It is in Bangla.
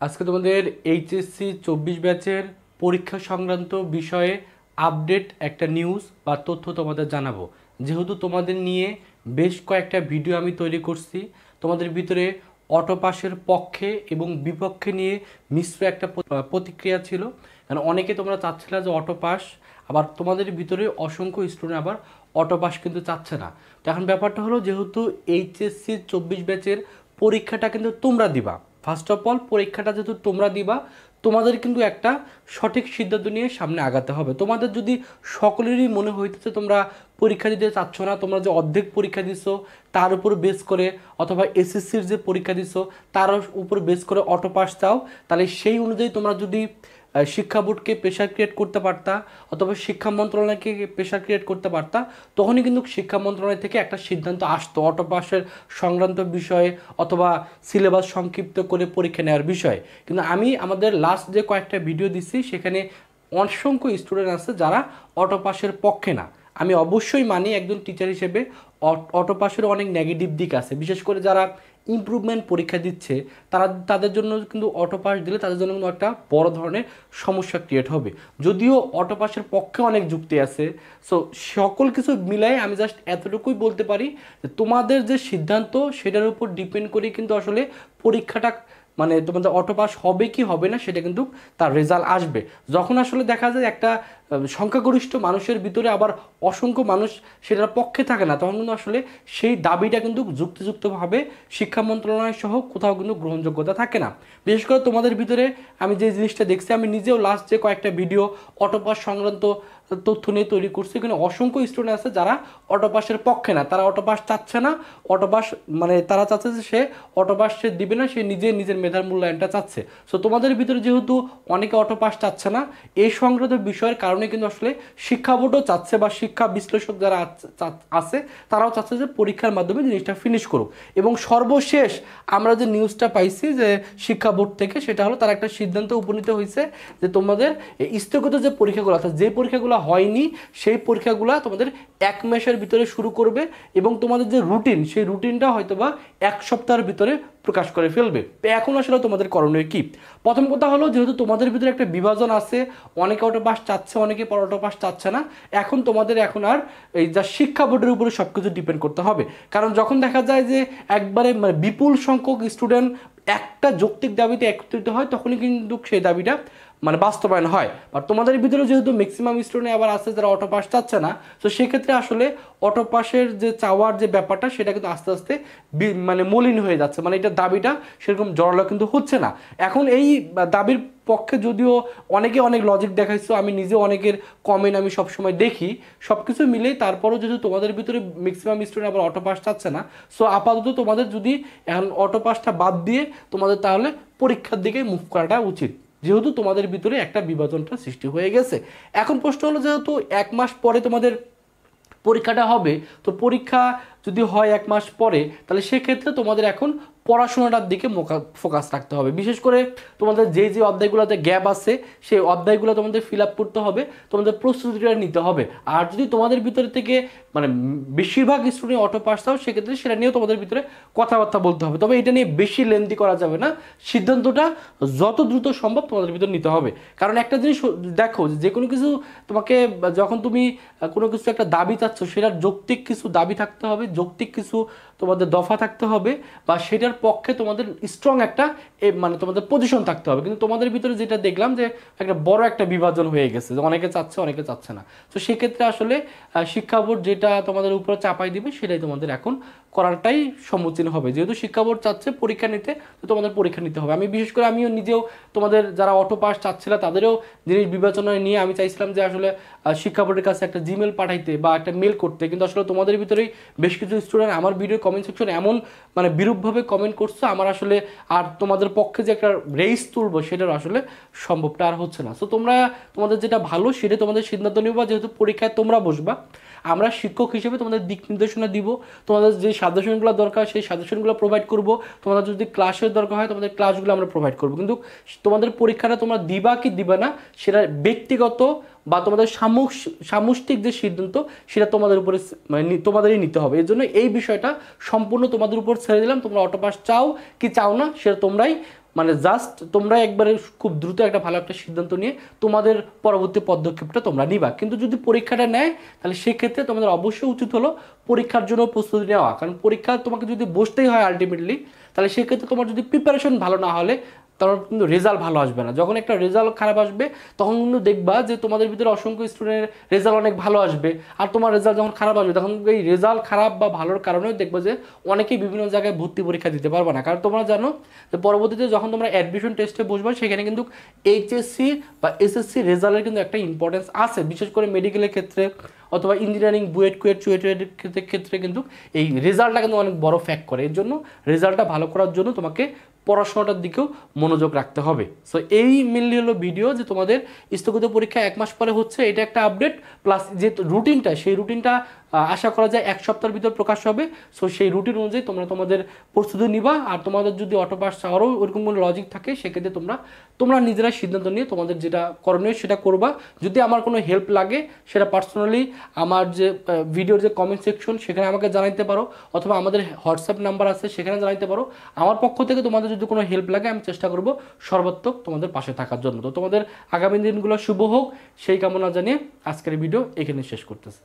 আজকে তোমাদের এইচএসসি 24 ব্যাচের পরীক্ষা সংক্রান্ত বিষয়ে আপডেট একটা নিউজ বা তথ্য তোমাদের জানাবো। যেহেতু তোমাদের নিয়ে বেশ কয়েকটা ভিডিও আমি তৈরি করছি, তোমাদের ভিতরে অটো পাসের পক্ষে এবং বিপক্ষে নিয়ে মিশ্র একটা প্রতিক্রিয়া ছিল। কারণ অনেকে তোমরা চাচ্ছিলে যে অটো পাস, আবার তোমাদের ভিতরে অসংখ্য স্টুডেন্ট আবার অটো পাস কিন্তু চাচ্ছে না। তো এখন ব্যাপারটা হলো, যেহেতু এইচএসসি 24 ব্যাচের পরীক্ষাটা কিন্তু তোমরা দিবা, ফার্স্ট অফ অল পরীক্ষাটা যেহেতু তোমরা দিবা, তোমাদের কিন্তু একটা সঠিক সিদ্ধান্ত নিয়ে সামনে আগাতে হবে। তোমাদের যদি সকলেরই মনে হইতেছে তোমরা পরীক্ষা দিতে চাচ্ছ না, তোমরা যে অর্ধেক পরীক্ষা দিছো তার উপর বেস করে, অথবা এসএসসির যে পরীক্ষা দিছো তার উপর বেস করে অটো পাস চাও, তাহলে সেই অনুযায়ী তোমরা যদি শিক্ষা বোর্ডকে প্রেশার ক্রিয়েট করতে পারতা, অথবা শিক্ষা মন্ত্রণালয়কে প্রেশার ক্রিয়েট করতে পারতা, তখনই কিন্তু শিক্ষা মন্ত্রণালয় থেকে একটা সিদ্ধান্ত আসতো অটো পাসের সংক্রান্ত বিষয়ে, অথবা সিলেবাস সংক্ষিপ্ত করে পরীক্ষা নেওয়ার বিষয়ে। কিন্তু আমি আমাদের লাস্ট যে কয়েকটা ভিডিও দিচ্ছি সেখানে অসংখ্য স্টুডেন্ট আছে যারা অটো পাসের পক্ষে না। আমি অবশ্যই মানি একজন টিচার হিসেবে অটো পাসের অনেক নেগেটিভ দিক আছে, বিশেষ করে যারা ইমপ্রুভমেন্ট পরীক্ষা দিচ্ছে তাদের জন্য কিন্তু অটো পাস দিলে তাদের জন্য কিন্তু একটা বড় ধরনের সমস্যা ক্রিয়েট হবে। যদিও অটো পাসের পক্ষে অনেক যুক্তি আছে, সো সকল কিছু মিলাই আমি জাস্ট এতটুকুই বলতে পারি যে তোমাদের যে সিদ্ধান্ত সেটার উপর ডিপেন্ড করে কিন্তু আসলে পরীক্ষাটা, মানে তোমাদের অটো পাস হবে কি হবে না সেটা কিন্তু তার রেজাল্ট আসবে। যখন আসলে দেখা যায় একটা সংখ্যাগরিষ্ঠ মানুষের ভিতরে আবার অসংখ্য মানুষ সেটার পক্ষে থাকে না, তখন কিন্তু আসলে সেই দাবিটা কিন্তু যুক্তিযুক্তভাবে শিক্ষা মন্ত্রণালয় সহ কোথাও কিন্তু গ্রহণযোগ্যতা থাকে না। বিশেষ করে তোমাদের ভিতরে আমি যে জিনিসটা দেখছি, আমি নিজেও লাস্ট যে কয়েকটা ভিডিও অটো পাস সংক্রান্ত তথ্য নিয়ে তৈরি করছি, এখানে অসংখ্য স্টুডেন্ট আছে যারা অটো পাসের পক্ষে না, তারা অটো পাস চাচ্ছে না। অটো পাস মানে তারা চাচ্ছে যে সে অটো পাস সে দিবে না, সে নিজের মেধার মূল্যায়নটা চাচ্ছে। সো তোমাদের ভিতরে যেহেতু অনেকে অটো পাস চাচ্ছে না, এই সংক্রান্ত বিষয়ের কারণে কিন্তু আসলে শিক্ষা বোর্ডও চাচ্ছে বা শিক্ষা বিশ্লেষক যারা আছে তারাও চাচ্ছে যে পরীক্ষার মাধ্যমে জিনিসটা ফিনিশ করুক। এবং সর্বশেষ আমরা যে নিউজটা পাইছি যে শিক্ষা বোর্ড থেকে, সেটা হলো তারা একটা সিদ্ধান্ত উপনীত হয়েছে যে তোমাদের স্থগিত যে পরীক্ষাগুলো অর্থাৎ যে পরীক্ষাগুলো হয়নি সেই পরীক্ষাগুলো তোমাদের 1 মাসের ভিতরে শুরু করবে, এবং তোমাদের যে রুটিন সেই রুটিনটা হয়তো বা 1 সপ্তাহের ভিতরে প্রকাশ করে ফেলবে। তো এখন আসলে তোমাদের করণীয় কি? প্রথম কথা হলো, যেহেতু তোমাদের ভিতরে একটা বিভাজন আছে, অনেকে অটো পাস চাচ্ছে, অনেকে অটো পাস চাচ্ছে না, এখন তোমাদের এখন আর এই যা শিক্ষা বোর্ডের উপরে সব কিছু ডিপেন্ড করতে হবে। কারণ যখন দেখা যায় যে একবারে মানে বিপুল সংখ্যক স্টুডেন্ট একটা যৌক্তিক দাবিতে একত্রিত হয়, তখনই কিন্তু সেই দাবিটা মানে বাস্তবায়ন হয়। আর তোমাদের ভিতরে যেহেতু ম্যাক্সিমাম স্টুডেন্ট আবার আছে যারা অটো পাস চাচ্ছে না, তো সেক্ষেত্রে আসলে অটো পাসের যে চাওয়ার যে ব্যাপারটা সেটা কিন্তু আস্তে আস্তে মানে মলিন হয়ে যাচ্ছে, মানে এটা দাবিটা সেরকম জোরালো কিন্তু হচ্ছে না। এখন এই দাবির পক্ষে যদিও অনেকে অনেক লজিক দেখাইছো, আমি নিজে অনেকের কমেন্ট আমি সবসময় দেখি, সব কিছু মিলেই তারপরও যেহেতু তোমাদের ভিতরে ম্যাক্সিমাম স্টুডেন্ট আবার অটো পাস চাচ্ছে না, সো আপাতত তোমাদের যদি এখন অটো পাসটা বাদ দিয়ে তোমাদের তাহলে পরীক্ষার দিকে মুভ করাটা উচিত, যেহেতু তোমাদের ভিতরে একটা বিভাজনটা সৃষ্টি হয়ে গেছে। এখন প্রশ্ন হলো, যেহেতু 1 মাস পরে তোমাদের পরীক্ষাটা হবে, তো পরীক্ষা যদি হয় 1 মাস পরে, তাহলে সেক্ষেত্রে তোমাদের এখন পড়াশোনাটার দিকে ফোকাস রাখতে হবে। বিশেষ করে তোমাদের যে অধ্যায়গুলোতে গ্যাপ আছে সেই অধ্যায়গুলো তোমাদের ফিল আপ করতে হবে, তোমাদের প্রস্তুতিটা নিতে হবে। আর যদি তোমাদের ভিতরে থেকে মানে বেশিরভাগ স্টুডেন্ট অটো পাস দাও, সেক্ষেত্রে সেটা নিয়েও তোমাদের ভিতরে কথাবার্তা বলতে হবে। তবে এটা নিয়ে বেশি লেন্দি করা যাবে না, সিদ্ধান্তটা যত দ্রুত সম্ভব তোমাদের ভিতরে নিতে হবে। কারণ একটা জিনিস দেখো, যে কোনো কিছু তোমাকে যখন তুমি কোনো কিছু একটা দাবি চাচ্ছ, সেটার যৌক্তিক কিছু দাবি থাকতে হবে, যৌক্তিক কিছু তোমাদের দফা থাকতে হবে, বা সেটার পক্ষে তোমাদের স্ট্রং একটা মানে তোমাদের পজিশন থাকতে হবে। কিন্তু তোমাদের ভিতরে যেটা দেখলাম যে একটা বড় একটা বিভাজন হয়ে গেছে, যে অনেকে চাচ্ছে অনেকে চাচ্ছে না। তো সেক্ষেত্রে আসলে শিক্ষা বোর্ড যেটা তোমাদের উপরে চাপাই দিবে সেটাই তোমাদের এখন করাটাই সমুচীন হবে। যেহেতু শিক্ষা বোর্ড চাচ্ছে পরীক্ষা নিতে, তো তোমাদের পরীক্ষা নিতে হবে। আমি বিশেষ করে আমিও নিজেও তোমাদের যারা অটো পাস চাচ্ছিল তাদেরও জিনিস বিবেচনায় নিয়ে আমি চাইছিলাম যে আসলে শিক্ষা বোর্ডের কাছে একটা জিমেল পাঠাইতে বা একটা মেল করতে, কিন্তু আসলে তোমাদের ভিতরেই বেশ কিছু স্টুডেন্ট আমার ভিডিও কমেন্ট সেকশনে এমন মানে বিরূপভাবে কমেন্ট করছো, আমার আসলে আর তোমাদের পক্ষে যে একটা রেস তুলবো সেটার আসলে সম্ভবটা আর হচ্ছে না। সো তোমরা তোমাদের যেটা ভালো সেটা তোমাদের সিদ্ধান্ত নিবা, যেহেতু পরীক্ষায় তোমরা বসবা, আমরা শিক্ষক হিসেবে তোমাদের দিক নির্দেশনা দিব, তোমাদের যে সাজেশনগুলো দরকার সেই সাজেশনগুলো প্রোভাইড করব, তোমাদের যদি ক্লাসের দরকার হয় তোমাদের ক্লাসগুলো আমরা প্রোভাইড করব। কিন্তু তোমাদের পরীক্ষাটা তোমরা দিবা কি দিবা না সেটা ব্যক্তিগত বা তোমাদের সামষ্টিক যে সিদ্ধান্ত সেটা তোমাদের উপরে মানে তোমাদেরই নিতে হবে। এর জন্য এই বিষয়টা সম্পূর্ণ তোমাদের উপর ছেড়ে দিলাম, তোমরা অটো পাস চাও কি চাও না সেটা তোমরাই মানে জাস্ট তোমরা একবারে খুব দ্রুত একটা ভালো একটা সিদ্ধান্ত নিয়ে তোমাদের পরবর্তী পদক্ষেপটা তোমরা নিবা। কিন্তু যদি পরীক্ষাটা নেয় তাহলে সেক্ষেত্রে তোমাদের অবশ্যই উচিত হলো পরীক্ষার জন্য প্রস্তুতি নেওয়া, কারণ পরীক্ষা তোমাকে যদি বসতেই হয় আলটিমেটলি, তাহলে সেক্ষেত্রে তোমার যদি প্রিপারেশন ভালো না হলে তখন কিন্তু রেজাল্ট ভালো আসবে না। যখন একটা রেজাল্ট খারাপ আসবে তখন কিন্তু দেখবা যে তোমাদের ভিতরে অসংখ্য স্টুডেন্টের রেজাল্ট অনেক ভালো আসবে, আর তোমার রেজাল্ট যখন খারাপ আসবে তখন এই রেজাল্ট খারাপ বা ভালোর কারণেও দেখবা যে অনেকেই বিভিন্ন জায়গায় ভর্তি পরীক্ষা দিতে পারবে না। কারণ তোমরা জানো যে পরবর্তীতে যখন তোমরা অ্যাডমিশন টেস্টে বসবে সেখানে কিন্তু এইচএসসি বা এসএসসি রেজাল্টের কিন্তু একটা ইম্পর্টেন্স আছে, বিশেষ করে মেডিকেলের ক্ষেত্রে অথবা ইঞ্জিনিয়ারিং বুয়েট কুয়েট চুয়েটের ক্ষেত্রে কিন্তু এই রেজাল্টটা কিন্তু অনেক বড় ফ্যাক্ট করে। এর জন্য রেজাল্টটা ভালো করার জন্য তোমাকে পড়াশোনাটার দিকেও মনোযোগ রাখতে হবে। সো এই মেনলি হলো ভিডিও যে তোমাদের স্থগিত পরীক্ষা 1 মাস পরে হচ্ছে, এটা একটা আপডেট, প্লাস যে রুটিনটা সেই রুটিনটা আশা করা যায় 1 সপ্তাহের ভিতর প্রকাশ হবে। সো সেই রুটিন অনুযায়ী তোমরা তোমাদের প্রস্তুতি নিবা, আর তোমাদের যদি অটো পাস চাওয়ারও ওরকম কোনো লজিক থাকে সেক্ষেত্রে তোমরা নিজেরা সিদ্ধান্ত নিয়ে তোমাদের যেটা করণীয় সেটা করবা। যদি আমার কোনো হেল্প লাগে সেটা পার্সোনালি আমার যে ভিডিওর যে কমেন্ট সেকশন সেখানে আমাকে জানাইতে পারো, অথবা আমাদের হোয়াটসঅ্যাপ নাম্বার আছে সেখানে জানাইতে পারো। আমার পক্ষ থেকে তোমাদের যদি কোনো হেল্প লাগে আমি চেষ্টা করব সর্বাত্মক তোমাদের পাশে থাকার জন্য। তো তোমাদের আগামী দিনগুলো শুভ হোক সেই কামনা জানিয়ে আজকের ভিডিও এখানে শেষ করতেছি।